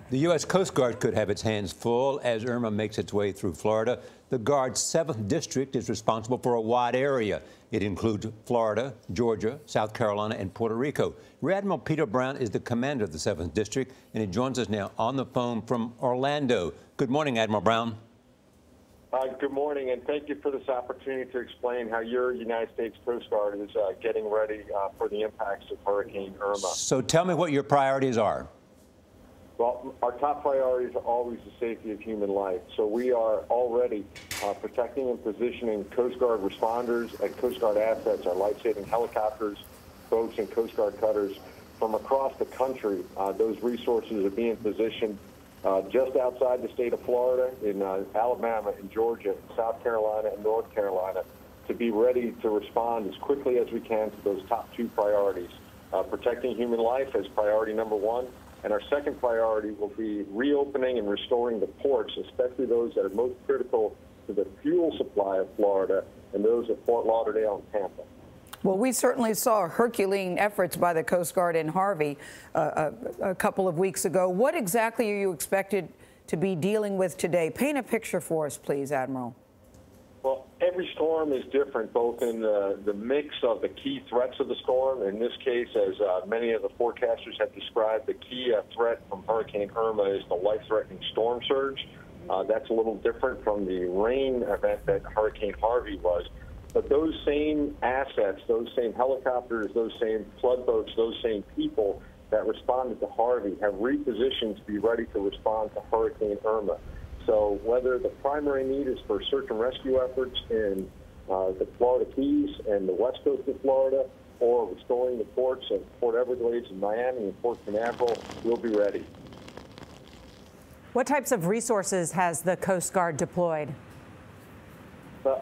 The U.S. Coast Guard could have its hands full as Irma makes its way through Florida. The Guard's 7th District is responsible for a wide area. It includes Florida, Georgia, South Carolina, and Puerto Rico. Rear Admiral Peter Brown is the commander of the 7th District, and he joins us now on the phone from Orlando. Good morning, Admiral Brown. Good morning, and thank you for this opportunity to explain how your United States Coast Guard is getting ready for the impacts of Hurricane Irma. So tell me what your priorities are. Well, our top priorities are always the safety of human life. So we are already protecting and positioning Coast Guard responders and Coast Guard assets, our life-saving helicopters, boats, and Coast Guard cutters from across the country. Those resources are being positioned just outside the state of Florida, in Alabama, in Georgia, South Carolina, and North Carolina, to be ready to respond as quickly as we can to those top two priorities. Protecting human life as priority number one, and our second priority will be reopening and restoring the ports, especially those that are most critical to the fuel supply of Florida, and those at Fort Lauderdale and Tampa. Well, we certainly saw Herculean efforts by the Coast Guard in Harvey a couple of weeks ago. What exactly are you expected to be dealing with today? Paint a picture for us, please, Admiral. Well, every storm is different, both in the mix of the key threats of the storm. In this case, as many of the forecasters have described, the key threat from Hurricane Irma is the life-threatening storm surge. That's a little different from the rain event that Hurricane Harvey was. But those same assets, those same helicopters, those same flood boats, those same people that responded to Harvey have repositioned to be ready to respond to Hurricane Irma. So whether the primary need is for search and rescue efforts in the Florida Keys and the west coast of Florida, or restoring the ports of Port Everglades and Miami and Port Canaveral, we'll be ready. What types of resources has the Coast Guard deployed?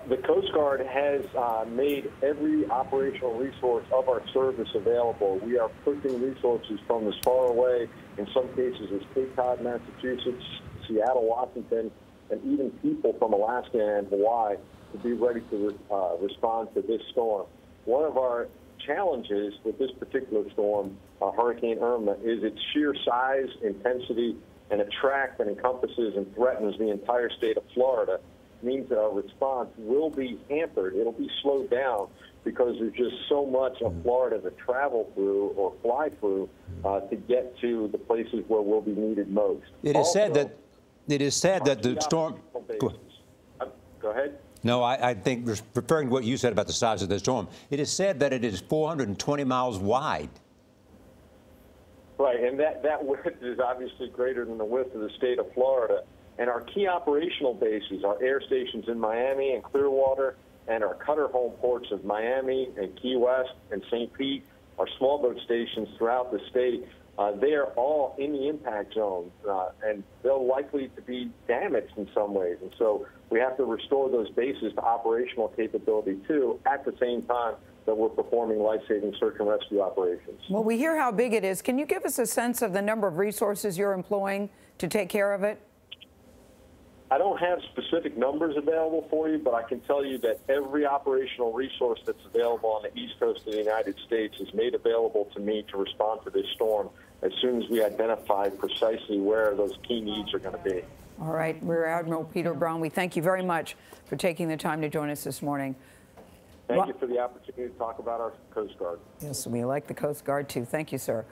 The Coast Guard has made every operational resource of our service available. We are pushing resources from as far away, in some cases, as Cape Cod, Massachusetts, Seattle, Washington, and even people from Alaska and Hawaii to be ready to respond to this storm. One of our challenges with this particular storm, Hurricane Irma, is its sheer size, intensity, and a track that encompasses and threatens the entire state of Florida. Means that our response will be hampered. It'll be slowed down because there's just so much of Florida to travel through or fly through to get to the places where we'll be needed most. It is said that the storm. Go ahead. No, I think referring to what you said about the size of the storm, it is said that it is 420 miles wide. Right, and that width is obviously greater than the width of the state of Florida. And our key operational bases, our air stations in Miami and Clearwater, and our cutter home ports of Miami and Key West and St. Pete, our small boat stations throughout the state, they are all in the impact zone, and they're likely to be damaged in some ways. And so we have to restore those bases to operational capability, too, at the same time that we're performing life-saving search and rescue operations. Well, we hear how big it is. Can you give us a sense of the number of resources you're employing to take care of it? I don't have specific numbers available for you, but I can tell you that every operational resource that's available on the east coast of the United States is made available to me to respond to this storm as soon as we identify precisely where those key needs are going to be. All right, Rear Admiral Peter Brown, we thank you very much for taking the time to join us this morning. Thank you for the opportunity to talk about our Coast Guard. Yes, we like the Coast Guard, too. Thank you, sir.